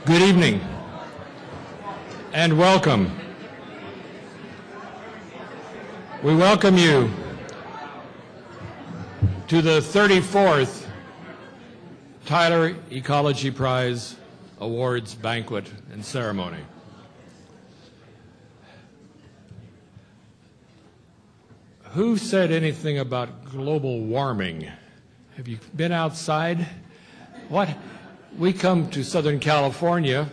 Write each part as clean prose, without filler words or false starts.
Good evening and welcome. We welcome you to the 34th Tyler Ecology Prize Awards Banquet and Ceremony. Who said anything about global warming? Have you been outside? What? We come to Southern California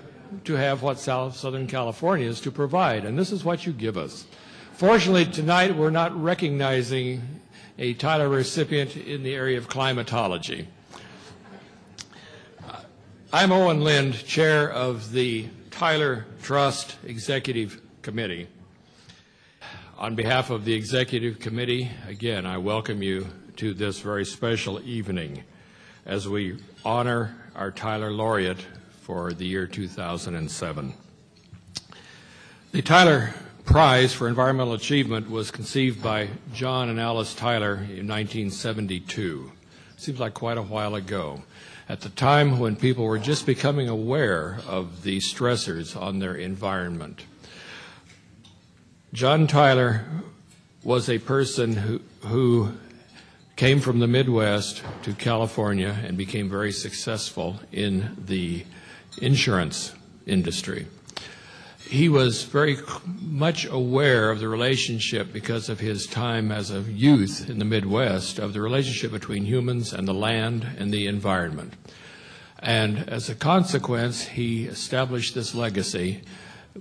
to have what Southern California is to provide, and this is what you give us. Fortunately, tonight we're not recognizing a Tyler recipient in the area of climatology. I'm Owen Lind, chair of the Tyler Trust Executive Committee. On behalf of the Executive Committee, again, I welcome you to this very special evening as we honor our Tyler Laureate for the year 2007. The Tyler Prize for Environmental Achievement was conceived by John and Alice Tyler in 1972. Seems like quite a while ago, at the time when people were just becoming aware of the stressors on their environment. John Tyler was a person who came from the Midwest to California and became very successful in the insurance industry. He was very much aware of the relationship, because of his time as a youth in the Midwest, of the relationship between humans and the land and the environment. And as a consequence, he established this legacy,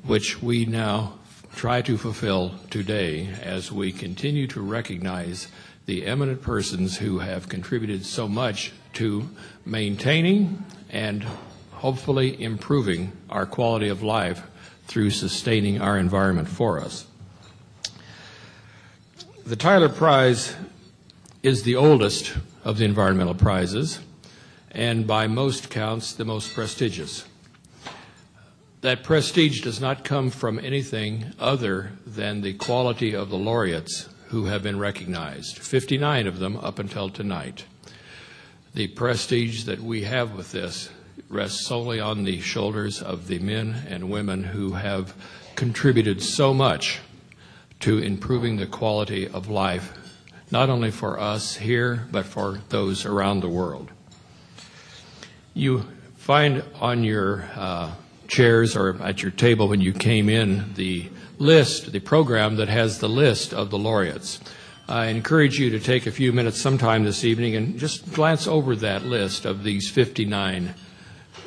which we now try to fulfill today as we continue to recognize the eminent persons who have contributed so much to maintaining and hopefully improving our quality of life through sustaining our environment for us. The Tyler Prize is the oldest of the environmental prizes, and by most counts, the most prestigious. That prestige does not come from anything other than the quality of the laureates who have been recognized, 59 of them up until tonight. The prestige that we have with this rests solely on the shoulders of the men and women who have contributed so much to improving the quality of life, not only for us here, but for those around the world. You find on your chairs or at your table when you came in the list, the program that has the list of the laureates. I encourage you to take a few minutes sometime this evening and just glance over that list of these 59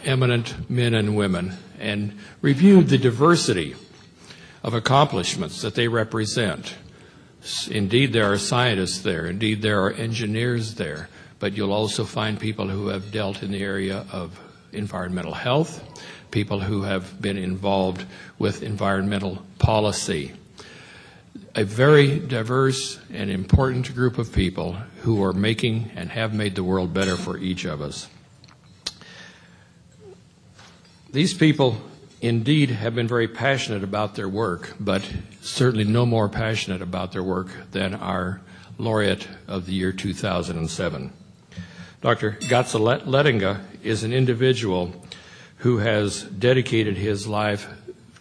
eminent men and women and review the diversity of accomplishments that they represent. Indeed, there are scientists there. Indeed, there are engineers there. But you'll also find people who have dealt in the area of environmental health, people who have been involved with environmental policy. A very diverse and important group of people who are making and have made the world better for each of us. These people indeed have been very passionate about their work, but certainly no more passionate about their work than our laureate of the year 2007. Dr. Gatze Lettinga is an individual who has dedicated his life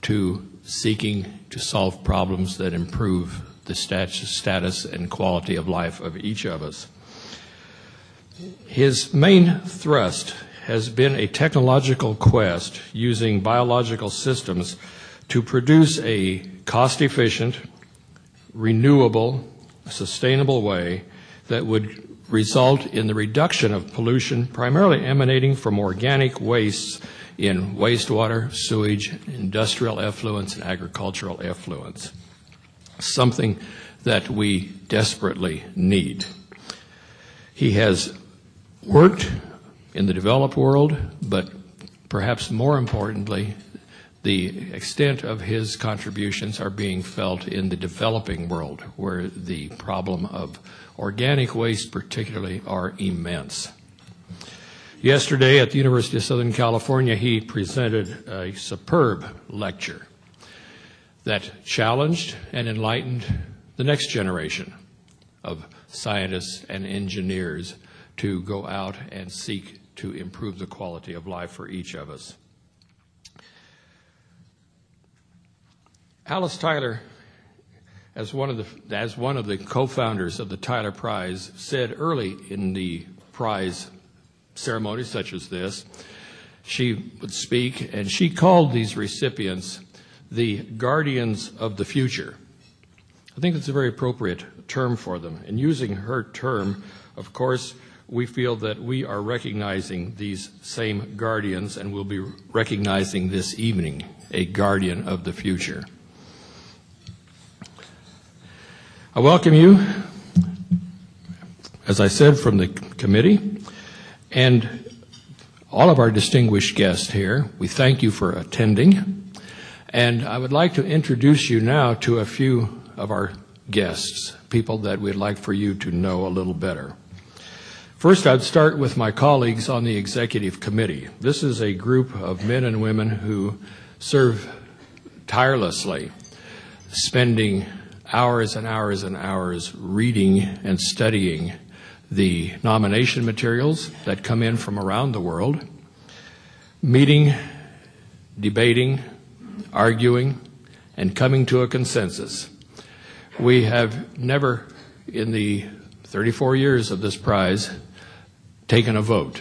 to seeking to solve problems that improve the status and quality of life of each of us. His main thrust has been a technological quest using biological systems to produce a cost-efficient, renewable, sustainable way that would result in the reduction of pollution primarily emanating from organic wastes in wastewater, sewage, industrial effluents, and agricultural effluents, something that we desperately need. He has worked in the developed world, but perhaps more importantly, the extent of his contributions are being felt in the developing world, where the problem of organic waste particularly are immense. Yesterday at the University of Southern California, he presented a superb lecture that challenged and enlightened the next generation of scientists and engineers to go out and seek to improve the quality of life for each of us. Alice Tyler, as one of the co-founders of the Tyler Prize, said early in the prize ceremony such as this, she would speak, and she called these recipients the guardians of the future. I think that's a very appropriate term for them. And using her term, of course, we feel that we are recognizing these same guardians, and we'll be recognizing this evening a guardian of the future. I welcome you, as I said, from the committee, and all of our distinguished guests here. We thank you for attending, and I would like to introduce you now to a few of our guests, people that we'd like for you to know a little better. First, I'd start with my colleagues on the executive committee. This is a group of men and women who serve tirelessly, spending hours and hours and hours reading and studying the nomination materials that come in from around the world, meeting, debating, arguing, and coming to a consensus. We have never, in the 34 years of this prize, taken a vote.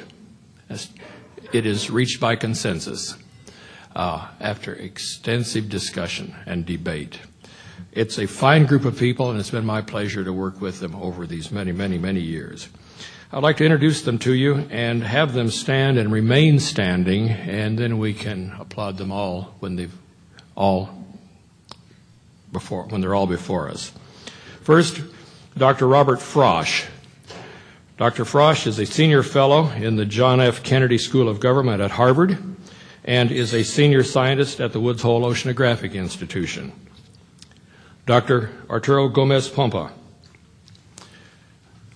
It is reached by consensus after extensive discussion and debate. It's a fine group of people, and it's been my pleasure to work with them over these many, many, many years. I'd like to introduce them to you and have them stand and remain standing, and then we can applaud them all when they're all before us. First, Dr. Robert Frosch. Dr. Frosch is a senior fellow in the John F. Kennedy School of Government at Harvard and is a senior scientist at the Woods Hole Oceanographic Institution. Dr. Arturo Gomez Pompa.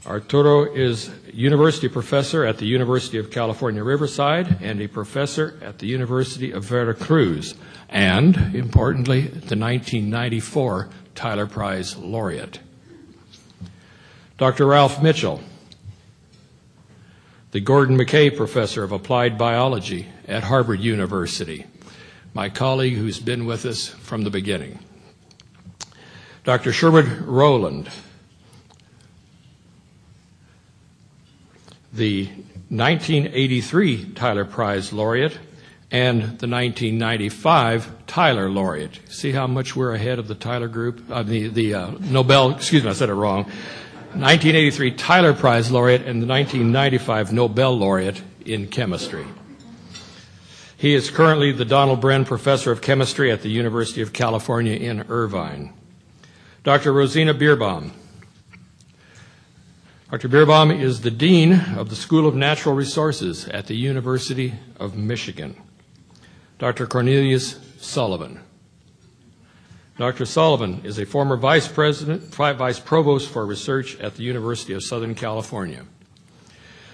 Arturo is university professor at the University of California, Riverside, and a professor at the University of Veracruz, and, importantly, the 1994 Tyler Prize laureate. Dr. Ralph Mitchell, the Gordon McKay Professor of Applied Biology at Harvard University, my colleague who's been with us from the beginning. Dr. Sherwood Rowland, the 1983 Tyler Prize laureate and the 1995 Tyler laureate. See how much we're ahead of the Tyler group? The Nobel, excuse me, I said it wrong. 1983 Tyler Prize laureate and the 1995 Nobel laureate in chemistry. He is currently the Donald Bren Professor of Chemistry at the University of California in Irvine. Dr. Rosina Bierbaum. Dr. Bierbaum is the Dean of the School of Natural Resources at the University of Michigan. Dr. Cornelius Sullivan. Dr. Sullivan is a former Vice Provost for Research at the University of Southern California.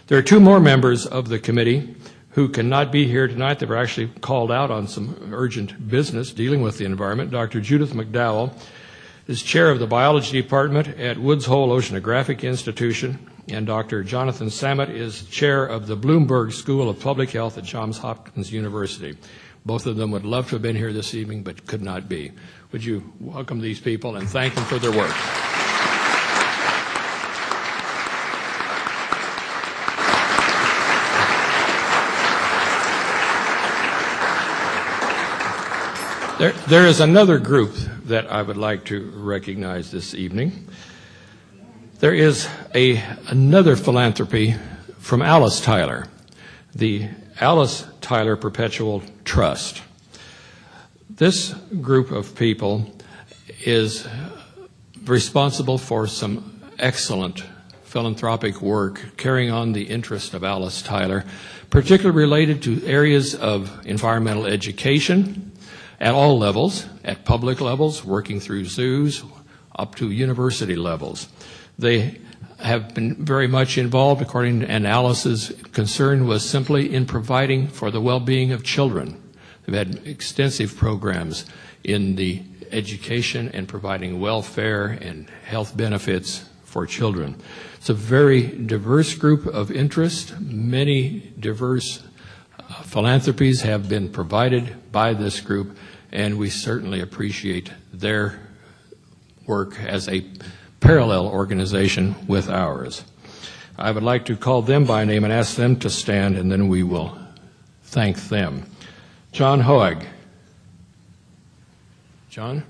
There are two more members of the committee who cannot be here tonight. They were actually called out on some urgent business dealing with the environment. Dr. Judith McDowell is chair of the biology department at Woods Hole Oceanographic Institution, and Dr. Jonathan Samet is chair of the Bloomberg School of Public Health at Johns Hopkins University. Both of them would love to have been here this evening, but could not be. Would you welcome these people and thank them for their work? There is another group that I would like to recognize this evening. There is another philanthropy from Alice Tyler, the Alice Tyler Perpetual Trust. This group of people is responsible for some excellent philanthropic work carrying on the interest of Alice Tyler, particularly related to areas of environmental education at all levels, at public levels, working through zoos, up to university levels. They have been very much involved, according to Alice's concern was simply in providing for the well-being of children. They've had extensive programs in the education and providing welfare and health benefits for children. It's a very diverse group of interest. Many diverse philanthropies have been provided by this group, and we certainly appreciate their work as a parallel organization with ours. I would like to call them by name and ask them to stand, and then we will thank them. John Hoag. John?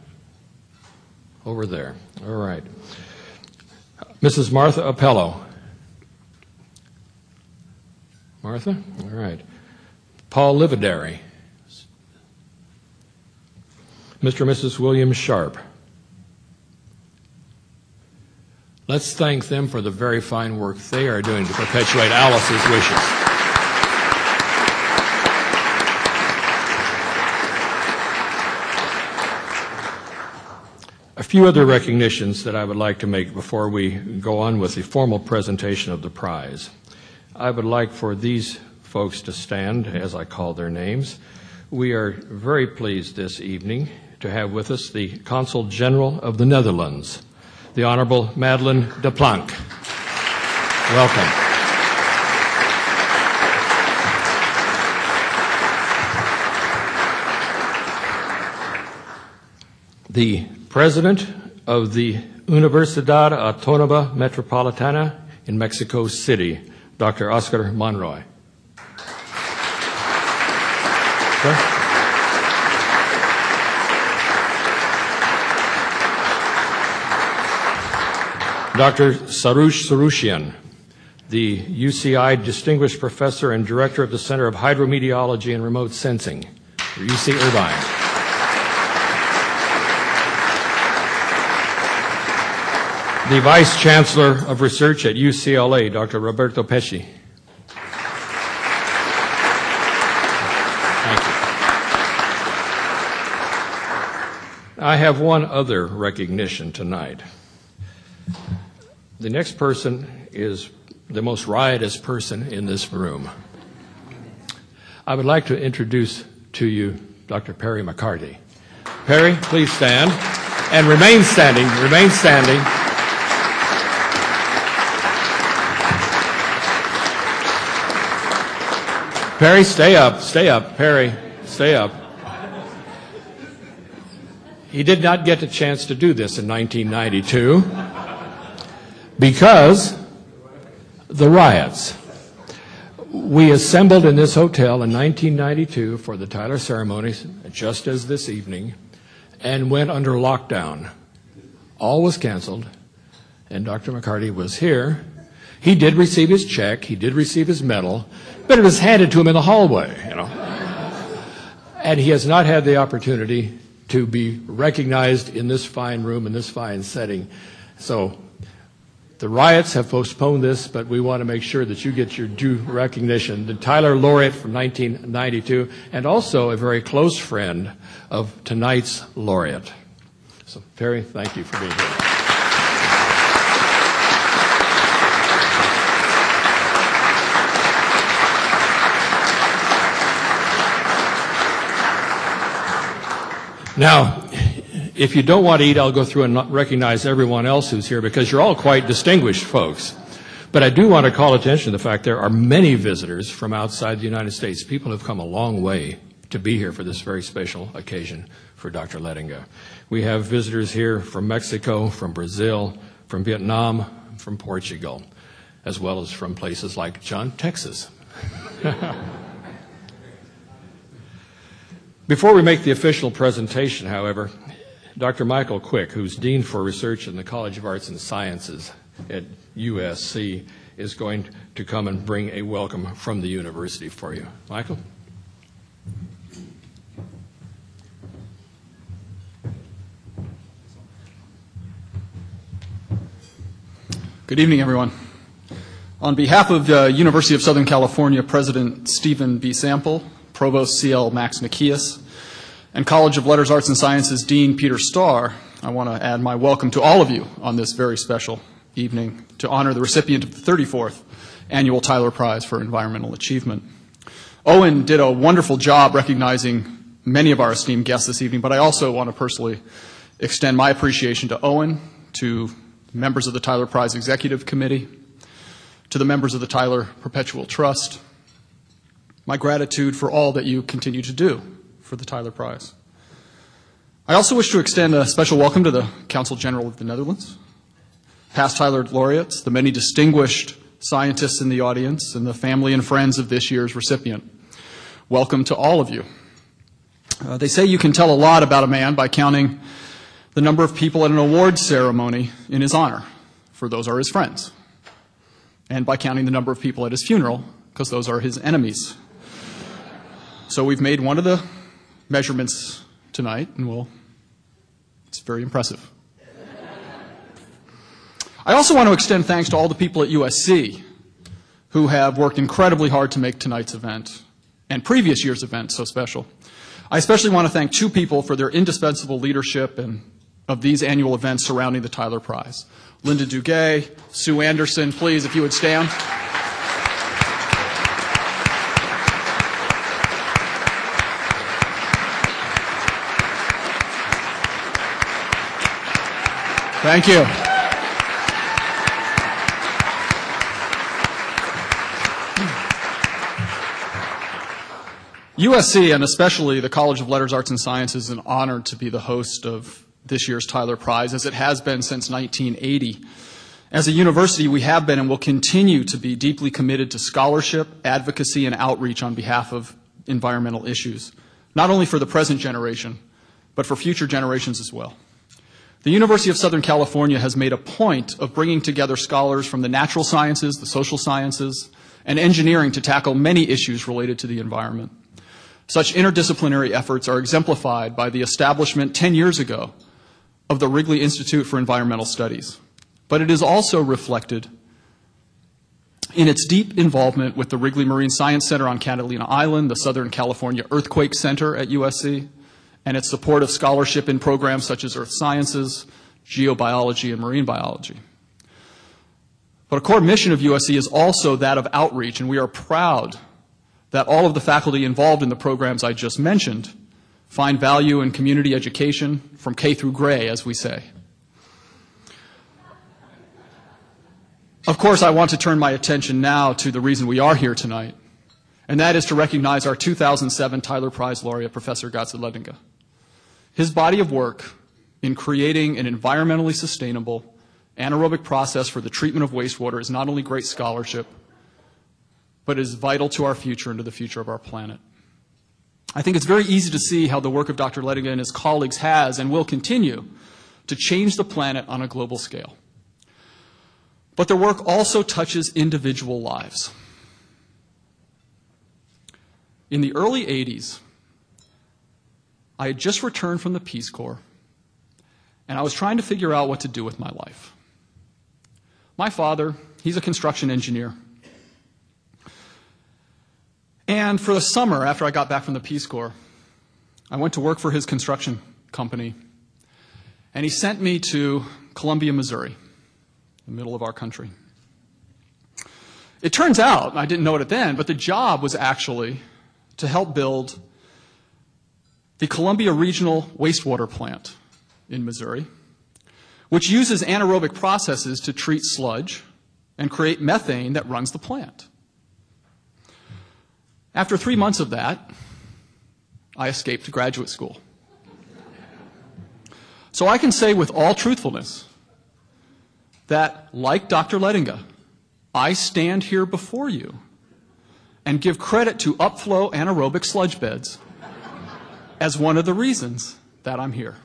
Over there. All right. Mrs. Martha Appello. Martha? All right. Paul Lividary. Mr. and Mrs. William Sharp. Let's thank them for the very fine work they are doing to perpetuate Alice's wishes. A few other recognitions that I would like to make before we go on with the formal presentation of the prize. I would like for these folks to stand as I call their names. We are very pleased this evening to have with us the Consul General of the Netherlands, the Honorable Madeleine de Planck. Welcome. The President of the Universidad Autónoma Metropolitana in Mexico City, Dr. Oscar Monroy. Sir? Dr. Sarush Sarushian, the UCI Distinguished Professor and Director of the Center of Hydrometeorology and Remote Sensing, UC Irvine. The Vice Chancellor of Research at UCLA, Dr. Roberto Pesci. Thank you. I have one other recognition tonight. The next person is the most riotous person in this room. I would like to introduce to you Dr. Perry McCarty. Perry, please stand. And remain standing, remain standing. Perry, stay up, Perry, stay up. He did not get a chance to do this in 1992 because the riots. We assembled in this hotel in 1992 for the Tyler ceremonies, just as this evening, and went under lockdown. All was canceled, and Dr. McCarty was here. He did receive his check, he did receive his medal, but it was handed to him in the hallway, you know. And he has not had the opportunity to be recognized in this fine room, in this fine setting. So the riots have postponed this, but we want to make sure that you get your due recognition. The Tyler Laureate from 1992, and also a very close friend of tonight's laureate. So, Perry, thank you for being here. Now, if you don't want to eat, I'll go through and recognize everyone else who's here because you're all quite distinguished folks. But I do want to call attention to the fact there are many visitors from outside the United States. People have come a long way to be here for this very special occasion for Dr. Lettinga. We have visitors here from Mexico, from Brazil, from Vietnam, from Portugal, as well as from places like John, Texas. Before we make the official presentation, however, Dr. Michael Quick, who's Dean for Research in the College of Arts and Sciences at USC, is going to come and bring a welcome from the university for you. Michael? Good evening, everyone. On behalf of the University of Southern California President Stephen B. Sample, Provost C.L. Max Nikias, and College of Letters, Arts, and Sciences Dean Peter Starr, I want to add my welcome to all of you on this very special evening to honor the recipient of the 34th Annual Tyler Prize for Environmental Achievement. Owen did a wonderful job recognizing many of our esteemed guests this evening, but I also want to personally extend my appreciation to Owen, to members of the Tyler Prize Executive Committee, to the members of the Tyler Perpetual Trust, my gratitude for all that you continue to do for the Tyler Prize. I also wish to extend a special welcome to the Consul General of the Netherlands, past Tyler laureates, the many distinguished scientists in the audience, and the family and friends of this year's recipient. Welcome to all of you. They say you can tell a lot about a man by counting the number of people at an awards ceremony in his honor, for those are his friends, and by counting the number of people at his funeral, because those are his enemies. So we've made one of the measurements tonight, and it's very impressive. I also want to extend thanks to all the people at USC who have worked incredibly hard to make tonight's event and previous year's event so special. I especially want to thank two people for their indispensable leadership of these annual events surrounding the Tyler Prize. Linda Duguay, Sue Anderson, please, if you would stand. Thank you. USC, and especially the College of Letters, Arts, and Sciences, is an honor to be the host of this year's Tyler Prize, as it has been since 1980. As a university, we have been and will continue to be deeply committed to scholarship, advocacy, and outreach on behalf of environmental issues, not only for the present generation, but for future generations as well. The University of Southern California has made a point of bringing together scholars from the natural sciences, the social sciences, and engineering to tackle many issues related to the environment. Such interdisciplinary efforts are exemplified by the establishment 10 years ago of the Wrigley Institute for Environmental Studies. But it is also reflected in its deep involvement with the Wrigley Marine Science Center on Catalina Island, the Southern California Earthquake Center at USC, and its support of scholarship in programs such as earth sciences, geobiology, and marine biology. But a core mission of USC is also that of outreach, and we are proud that all of the faculty involved in the programs I just mentioned find value in community education from K through Gray, as we say. Of course, I want to turn my attention now to the reason we are here tonight, and that is to recognize our 2007 Tyler Prize laureate, Professor Gatze Lettinga. His body of work in creating an environmentally sustainable anaerobic process for the treatment of wastewater is not only great scholarship, but is vital to our future and to the future of our planet. I think it's very easy to see how the work of Dr. Lettinga and his colleagues has and will continue to change the planet on a global scale. But their work also touches individual lives. In the early 80s, I had just returned from the Peace Corps, and I was trying to figure out what to do with my life. My father, he's a construction engineer. And for the summer, after I got back from the Peace Corps, I went to work for his construction company, and he sent me to Columbia, Missouri, the middle of our country. It turns out, I didn't know it then, but the job was actually to help build the Columbia Regional Wastewater Plant in Missouri, which uses anaerobic processes to treat sludge and create methane that runs the plant. After 3 months of that, I escaped to graduate school. So I can say with all truthfulness that, like Dr. Lettinga, I stand here before you and give credit to upflow anaerobic sludge beds as one of the reasons that I'm here.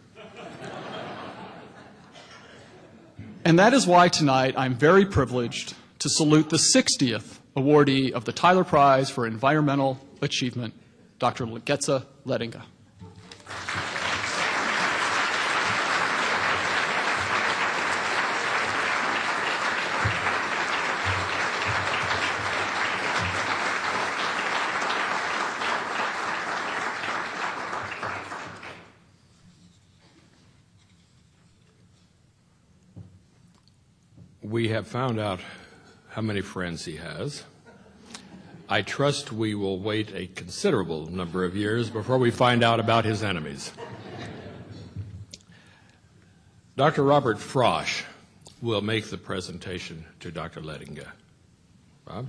And that is why tonight I'm very privileged to salute the 60th awardee of the Tyler Prize for Environmental Achievement, Dr. Gatze Lettinga. We have found out how many friends he has. I trust we will wait a considerable number of years before we find out about his enemies. Dr. Robert Frosch will make the presentation to Dr. Lettinga. Rob?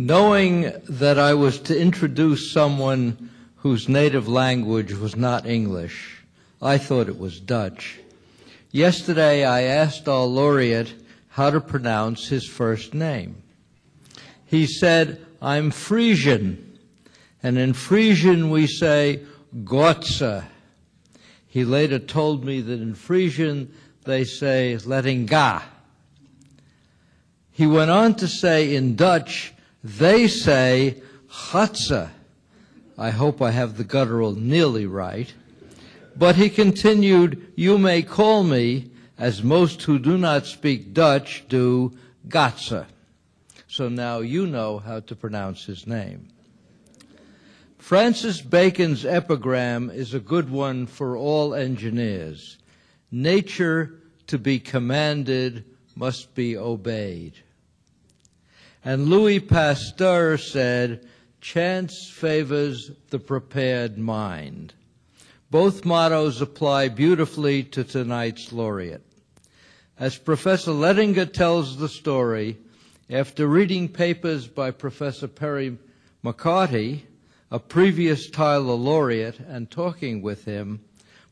Knowing that I was to introduce someone whose native language was not English, I thought it was Dutch. Yesterday I asked our laureate how to pronounce his first name. He said, "I'm Frisian," and in Frisian we say Gatze. He later told me that in Frisian they say Lettinga. He went on to say in Dutch they say Gatze. I hope I have the guttural nearly right. But he continued, "You may call me, as most who do not speak Dutch do, Gatze." So now you know how to pronounce his name. Francis Bacon's epigram is a good one for all engineers. Nature, to be commanded, must be obeyed. And Louis Pasteur said, "Chance favors the prepared mind." Both mottos apply beautifully to tonight's laureate. As Professor Lettinga tells the story, after reading papers by Professor Perry McCarty, a previous Tyler laureate, and talking with him,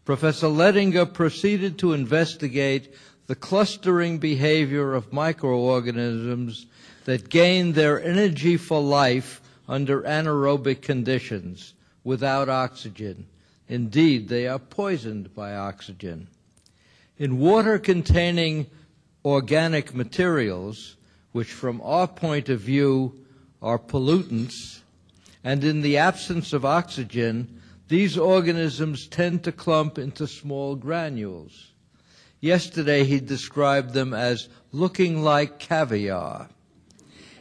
Professor Lettinga proceeded to investigate the clustering behavior of microorganisms that gain their energy for life under anaerobic conditions without oxygen. Indeed, they are poisoned by oxygen. In water containing organic materials, which from our point of view are pollutants, and in the absence of oxygen, these organisms tend to clump into small granules. Yesterday he described them as looking like caviar.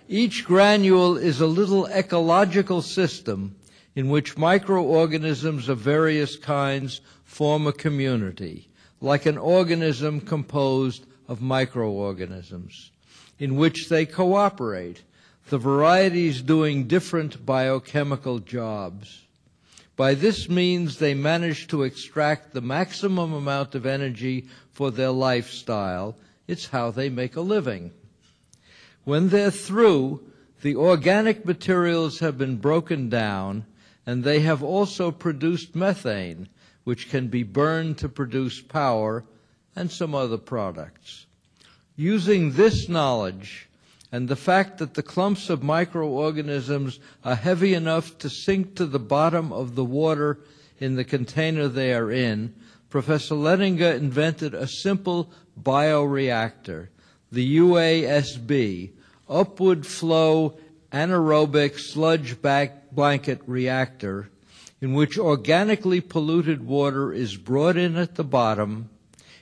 Each granule is a little ecological system in which microorganisms of various kinds form a community, like an organism composed of microorganisms, in which they cooperate, the varieties doing different biochemical jobs. By this means, they manage to extract the maximum amount of energy for their lifestyle. It's how they make a living. When they're through, the organic materials have been broken down, and they have also produced methane, which can be burned to produce power and some other products. Using this knowledge and the fact that the clumps of microorganisms are heavy enough to sink to the bottom of the water in the container they are in, Professor Lettinga invented a simple bioreactor, the UASB, upward flow anaerobic sludge blanket reactor, in which organically polluted water is brought in at the bottom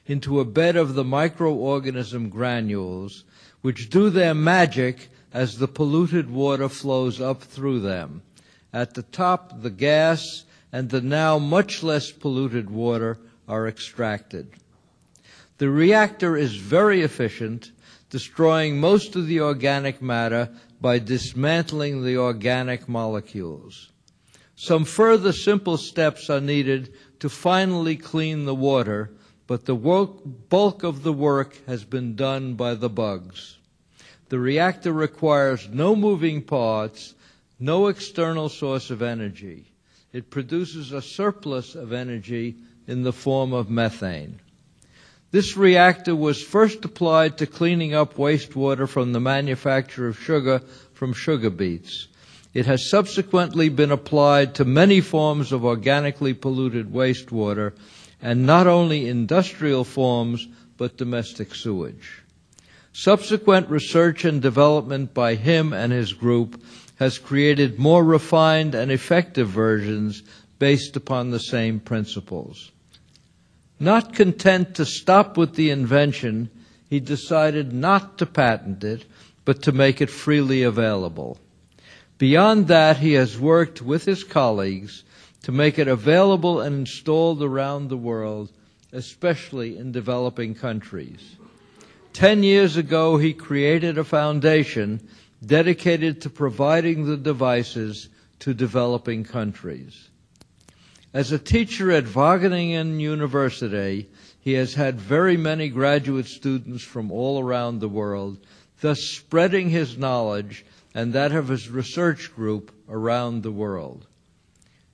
into a bed of the microorganism granules, which do their magic as the polluted water flows up through them. At the top, the gas and the now much less polluted water are extracted. The reactor is very efficient, destroying most of the organic matter by dismantling the organic molecules. Some further simple steps are needed to finally clean the water, but the bulk of the work has been done by the bugs. The reactor requires no moving parts, no external source of energy. It produces a surplus of energy in the form of methane. This reactor was first applied to cleaning up wastewater from the manufacture of sugar from sugar beets. It has subsequently been applied to many forms of organically polluted wastewater, and not only industrial forms, but domestic sewage. Subsequent research and development by him and his group has created more refined and effective versions based upon the same principles. Not content to stop with the invention, he decided not to patent it, but to make it freely available. Beyond that, he has worked with his colleagues to make it available and installed around the world, especially in developing countries. 10 years ago, he created a foundation dedicated to providing the devices to developing countries. As a teacher at Wageningen University, he has had very many graduate students from all around the world, thus spreading his knowledge and that of his research group around the world.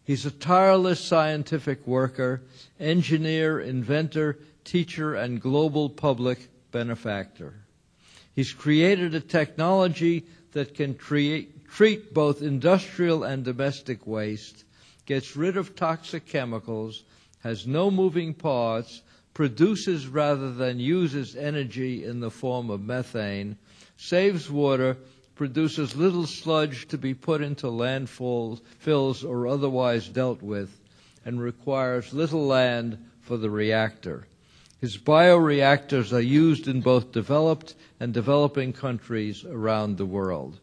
He's a tireless scientific worker, engineer, inventor, teacher, and global public benefactor. He's created a technology that can treat both industrial and domestic waste, gets rid of toxic chemicals, has no moving parts, produces rather than uses energy in the form of methane, saves water, produces little sludge to be put into landfills or otherwise dealt with, and requires little land for the reactor. His bioreactors are used in both developed and developing countries around the world.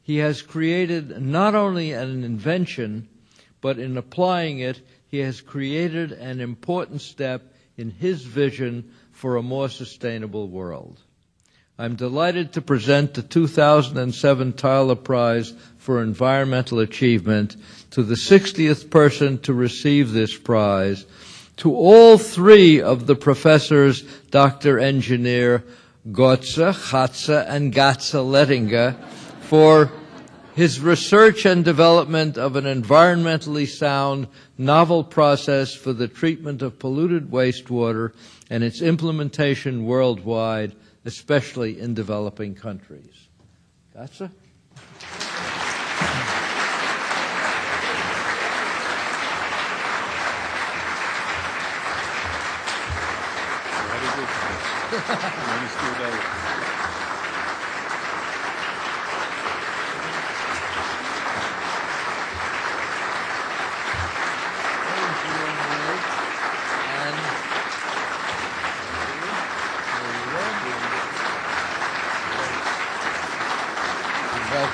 He has created not only an invention, but in applying it, he has created an important step in his vision for a more sustainable world. I'm delighted to present the 2007 Tyler Prize for Environmental Achievement to the 60th person to receive this prize, to all three of the professors, Dr. Engineer Gatze, and Gatze Lettinga, for his research and development of an environmentally sound, novel process for the treatment of polluted wastewater and its implementation worldwide, especially in developing countries. Gatze?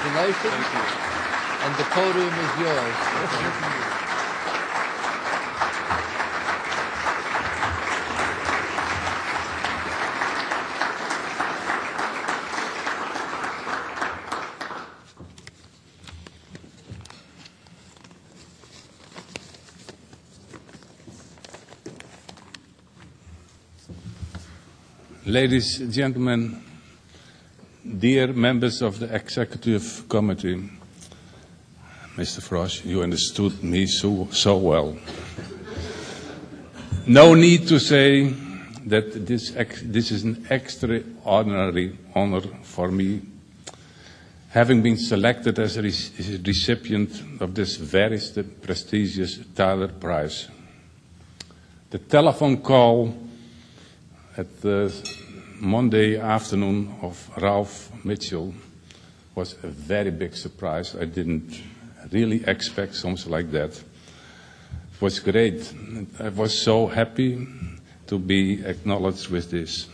Congratulations. And the podium is yours. Ladies and gentlemen, dear members of the Executive Committee, Mr. Frosch, you understood me so well. No need to say that this is an extraordinary honor for me, having been selected as a recipient of this very prestigious Tyler Prize. The telephone call at the Monday afternoon of Ralph Mitchell was a very big surprise. I didn't really expect something like that. It was great. I was so happy to be acknowledged with this.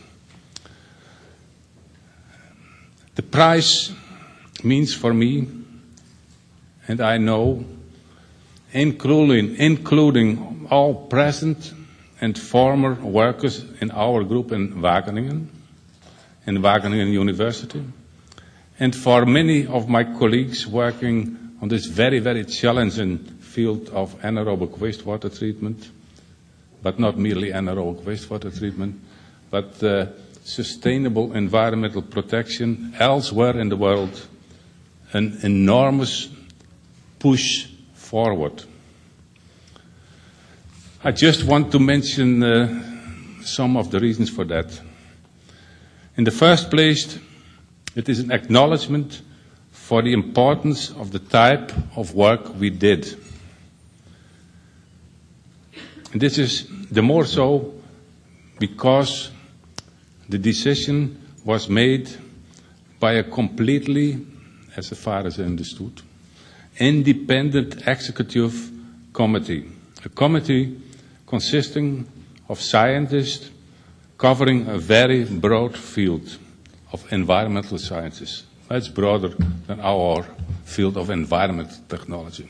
The prize means for me, and I know, including all present and former workers in our group in Wageningen University, and for many of my colleagues working on this very, very challenging field of anaerobic wastewater treatment, but not merely anaerobic wastewater treatment, but sustainable environmental protection elsewhere in the world, an enormous push forward. I just want to mention some of the reasons for that. In the first place, it is an acknowledgement for the importance of the type of work we did. And this is the more so because the decision was made by a completely, as far as I understood, independent executive committee. A committee consisting of scientists covering a very broad field of environmental sciences. Much broader than our field of environmental technology.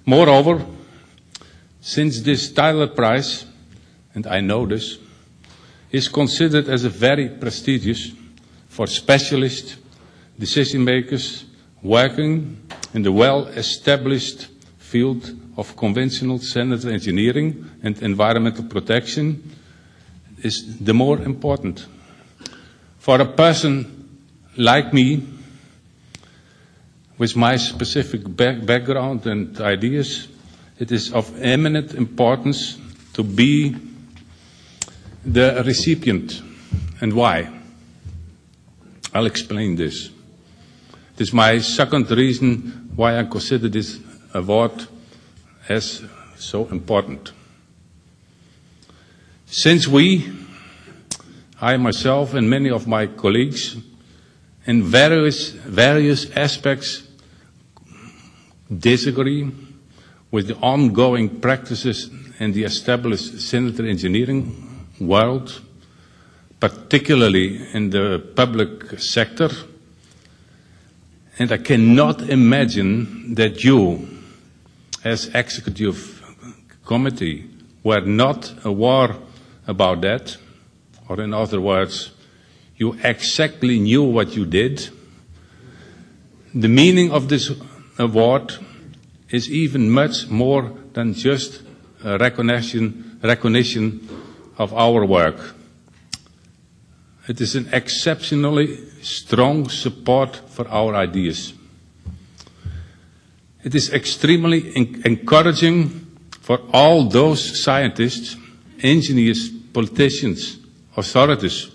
Moreover, since this Tyler Prize, and I know this, is considered as a very prestigious for specialist decision makers working in the well-established field of conventional sanitary engineering and environmental protection, is the more important. For a person like me, with my specific background and ideas, it is of eminent importance to be the recipient. And why? I'll explain this. It is my second reason why I consider this award as so important. Since I myself and many of my colleagues, in various aspects disagree with the ongoing practices in the established sanitary engineering world, particularly in the public sector, and I cannot imagine that you, as executive committee, were not aware about that, or in other words, you exactly knew what you did. The meaning of this award is even much more than just a recognition of our work. It is an exceptionally strong support for our ideas. It is extremely encouraging for all those scientists, engineers, politicians, authorities,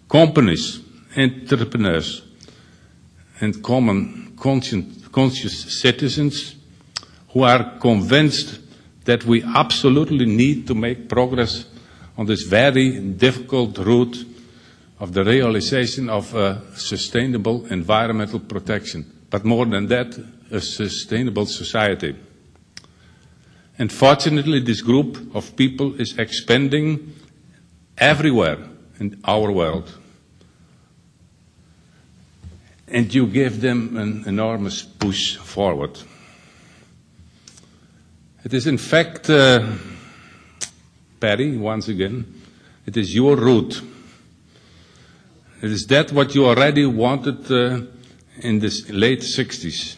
companies, entrepreneurs, and common conscious citizens who are convinced that we absolutely need to make progress on this very difficult route of the realization of sustainable environmental protection, but more than that, a sustainable society. And fortunately, this group of people is expanding everywhere in our world. And you give them an enormous push forward. It is in fact, Perry, once again, it is your route. It is that what you already wanted in the late 60s.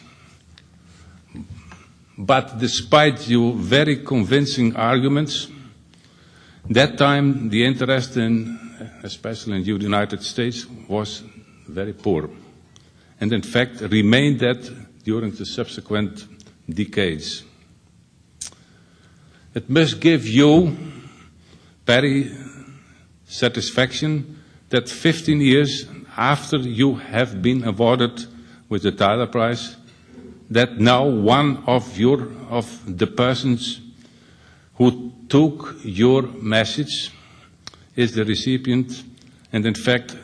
But despite your very convincing arguments, that time the interest in, especially in the United States, was very poor. And in fact remained that during the subsequent decades. It must give you, Perry, satisfaction that 15 years after you have been awarded with the Tyler Prize, that now one of the persons who took your message is the recipient, and in fact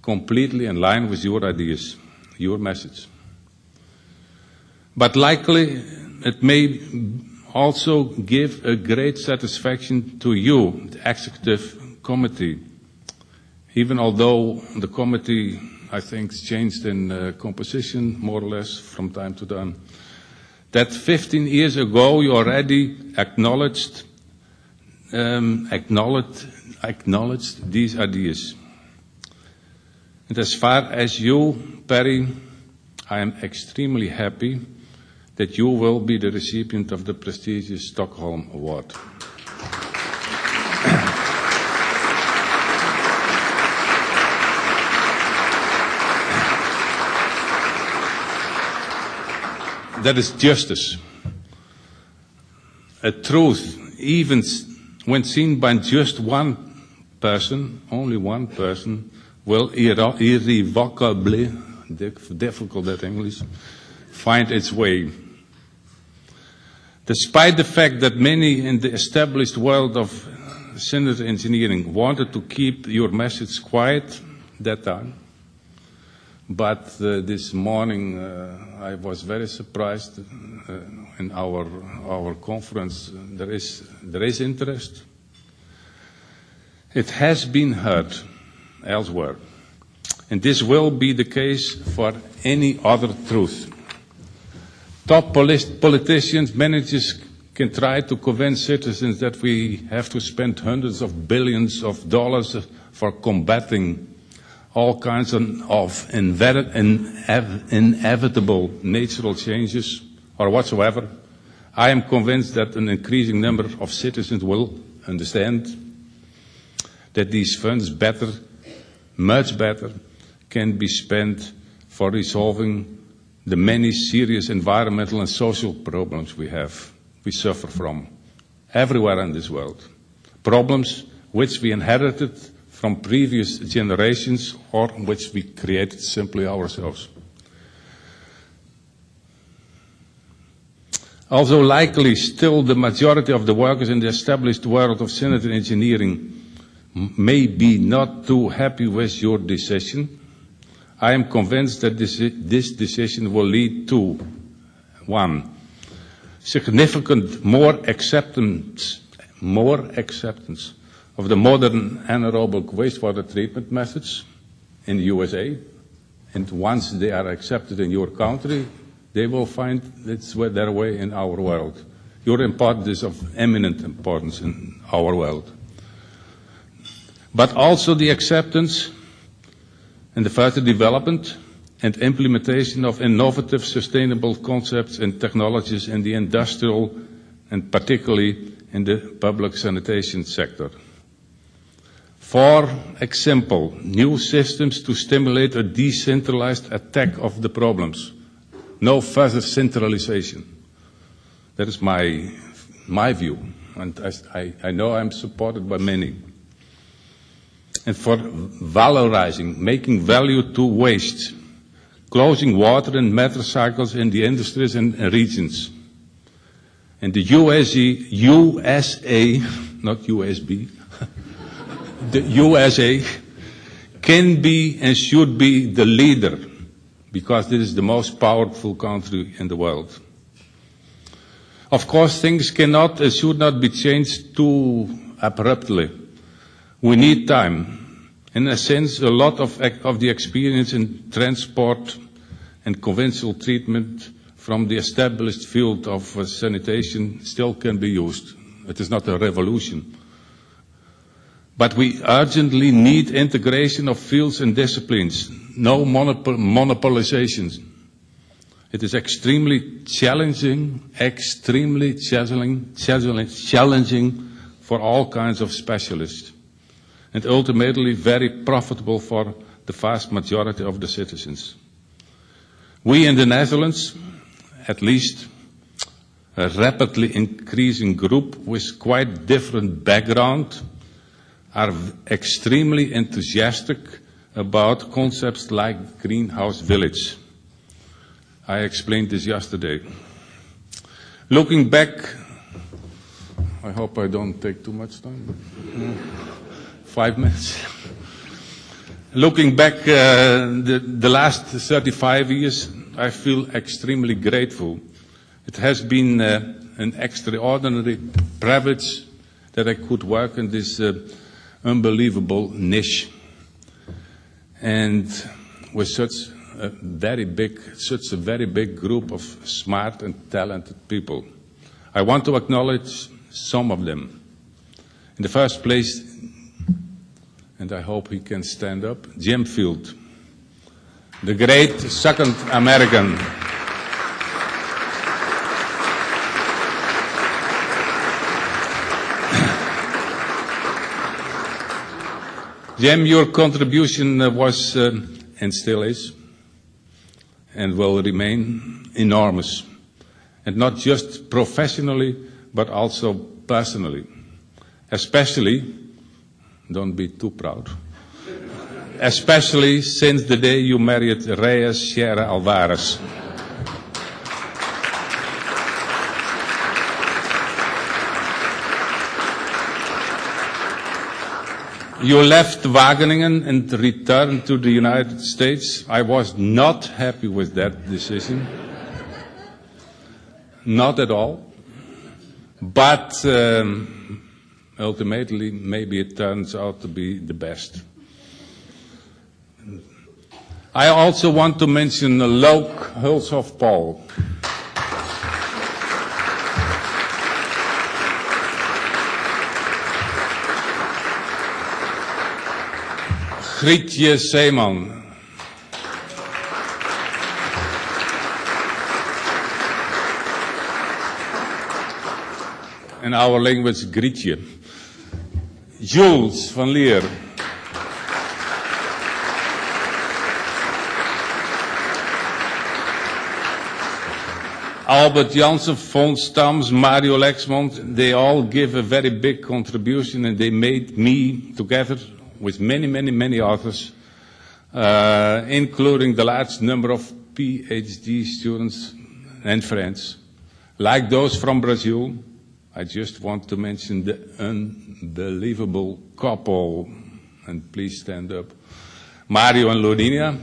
completely in line with your ideas, your message. But likely it may also give a great satisfaction to you, the executive committee, even although the committee, I think, changed in composition more or less from time to time, that 15 years ago you already acknowledged these ideas. And as far as you, Perry, I am extremely happy that you will be the recipient of the prestigious Stockholm Award. That is justice. A truth, even when seen by just one person, only one person, will irrevocably, difficult at English, find its way. Despite the fact that many in the established world of sanitary engineering wanted to keep your message quiet that time, but this morning I was very surprised in our conference. There is interest. It has been heard elsewhere, and this will be the case for any other truth. Top politicians, managers can try to convince citizens that we have to spend hundreds of billions of dollars for combating all kinds of inevitable natural changes or whatsoever. I am convinced that an increasing number of citizens will understand that these funds much better, can be spent for resolving the many serious environmental and social problems we suffer from, everywhere in this world. Problems which we inherited from previous generations or which we created simply ourselves. Although likely still the majority of the workers in the established world of sanitary engineering may be not too happy with your decision, I am convinced that this decision will lead to, 1, significant more acceptance of the modern anaerobic wastewater treatment methods in the USA. And once they are accepted in your country, they will find their way in our world. Your importance is of eminent importance in our world. But also the acceptance and the further development and implementation of innovative, sustainable concepts and technologies in the industrial and particularly in the public sanitation sector. For example, new systems to stimulate a decentralized attack of the problems. No further centralization. That is my view, and I know I'm supported by many. And for valorizing, making value to waste, closing water and matter cycles in the industries and regions. And the USA, not USB, the USA can be and should be the leader, because this is the most powerful country in the world. Of course, things cannot and should not be changed too abruptly. We need time. In a sense, a lot of the experience in transport and conventional treatment from the established field of sanitation still can be used. It is not a revolution. But we urgently need integration of fields and disciplines, no monopolizations. It is extremely challenging for all kinds of specialists, and ultimately very profitable for the vast majority of the citizens. We in the Netherlands, at least a rapidly increasing group with quite different background, are extremely enthusiastic about concepts like greenhouse village. I explained this yesterday. Looking back, I hope I don't take too much time. 5 minutes. Looking back the last 35 years, I feel extremely grateful. It has been an extraordinary privilege that I could work in this unbelievable niche, and with such a very big group of smart and talented people. I want to acknowledge some of them. In the first place, and I hope he can stand up, Jim Field, the great second American. Jim, your contribution was and still is and will remain enormous, and not just professionally but also personally, especially, don't be too proud, especially since the day you married Reyes Sierra Alvarez. You left Wageningen and returned to the United States. I was not happy with that decision. Not at all. But ultimately, maybe it turns out to be the best. I also want to mention Loke Hulshoff-Paul. Grietje Zeeman. In our language, Grietje. Jules van Leer. Albert Janssen, Fons Stams, Mario Lexmond, they all give a very big contribution, and they made me, together with many authors, including the large number of PhD students and friends, like those from Brazil. I just want to mention the unbelievable couple, and please stand up, Mario and Lodinia.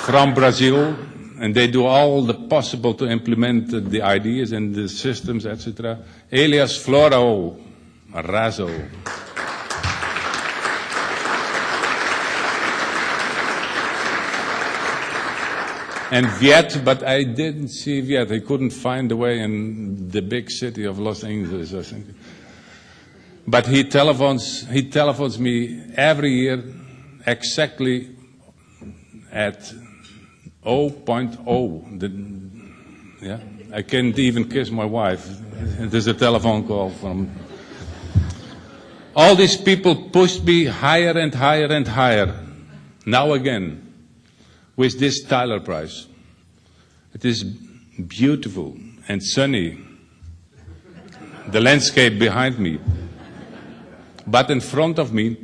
From Brazil, and they do all the possible to implement the ideas and the systems, etc. Elias Floro, Razo. And Viet, but I didn't see Viet. I couldn't find a way in the big city of Los Angeles, I think. But he telephones me every year exactly at 0.0. Yeah, I can't even kiss my wife. There's a telephone call from. All these people pushed me higher and higher and higher. Now again, with this Tyler Prize. It is beautiful and sunny, the landscape behind me. But in front of me,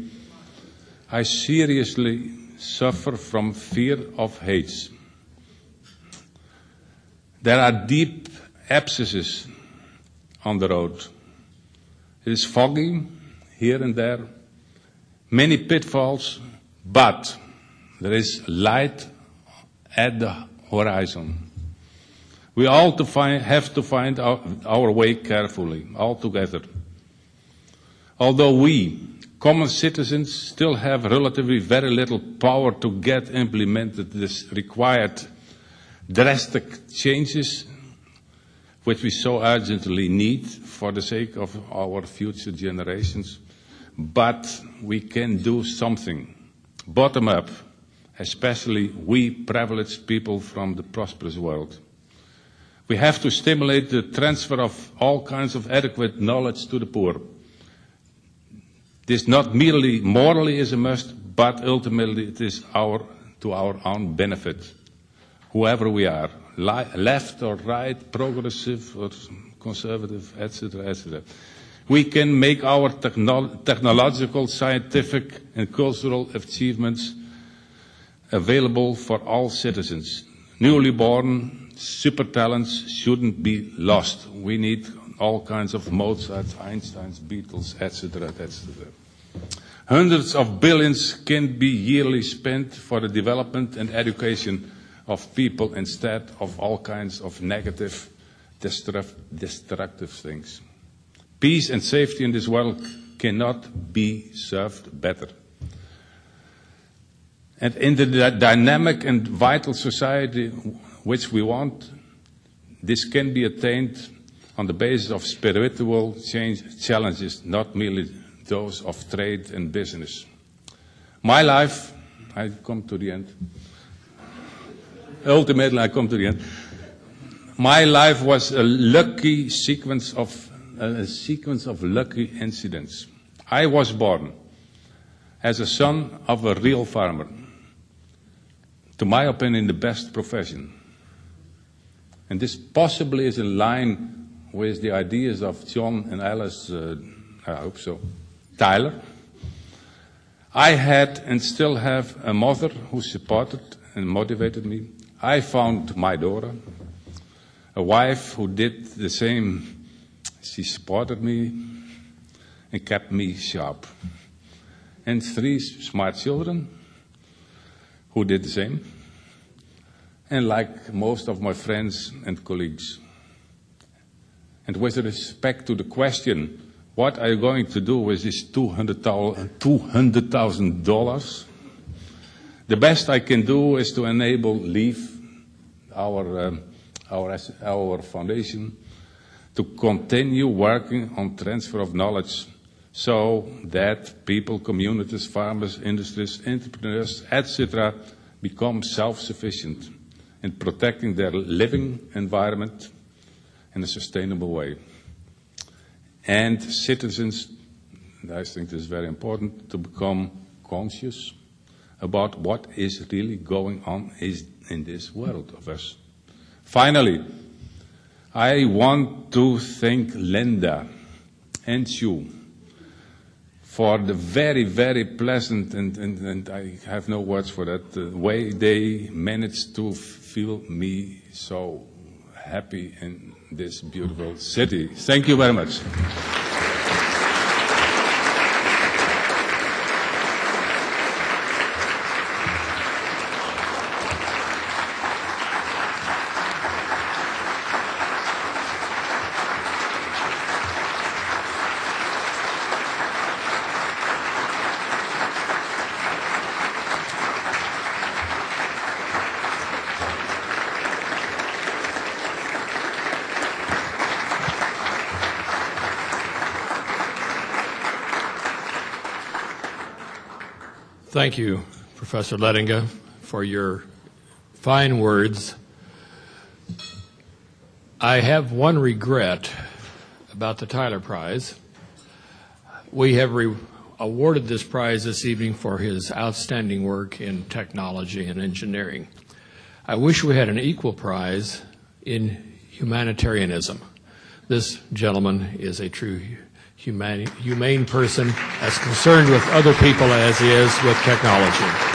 I seriously suffer from fear of heights. There are deep abscesses on the road. It is foggy here and there, many pitfalls, but there is light at the horizon. We all have to find our way carefully, all together. Although we, common citizens, still have relatively very little power to get implemented this required drastic changes which we so urgently need for the sake of our future generations, but we can do something, bottom up, especially we privileged people from the prosperous world. We have to stimulate the transfer of all kinds of adequate knowledge to the poor. This not merely morally is a must, but ultimately it is to our own benefit, whoever we are, left or right, progressive or conservative, etc., etc. We can make our technological, scientific, and cultural achievements available for all citizens. Newly born super talents shouldn't be lost. We need all kinds of Mozarts, Einsteins, Beatles, etc., etc. Hundreds of billions can be yearly spent for the development and education of people instead of all kinds of negative, destructive things. Peace and safety in this world cannot be served better. And in the dynamic and vital society which we want, this can be attained on the basis of spiritual challenges, not merely those of trade and business. My life, I come to the end. Ultimately, I come to the end. My life was a lucky sequence of lucky incidents. I was born as a son of a real farmer. To my opinion, the best profession. And this possibly is in line with the ideas of John and Alice, I hope so, Tyler. I had and still have a mother who supported and motivated me. I found my daughter, a wife who did the same. She supported me and kept me sharp. And 3 smart children who did the same. And like most of my friends and colleagues. And with respect to the question, what are you going to do with this $200,000? The best I can do is to leave our foundation to continue working on transfer of knowledge so that people, communities, farmers, industries, entrepreneurs, etc. become self-sufficient in protecting their living environment in a sustainable way. And citizens and I think this is very important, to become conscious about what is really going on in this world of us. Finally, I want to thank Linda and you for the very, very pleasant, and I have no words for that, the way they managed to feel me so happy in this beautiful city. Thank you very much. Thank you, Professor Lettinga, for your fine words. I have one regret about the Tyler Prize. We have awarded this prize this evening for his outstanding work in technology and engineering. I wish we had an equal prize in humanitarianism. This gentleman is a true humane person, as concerned with other people as he is with technology.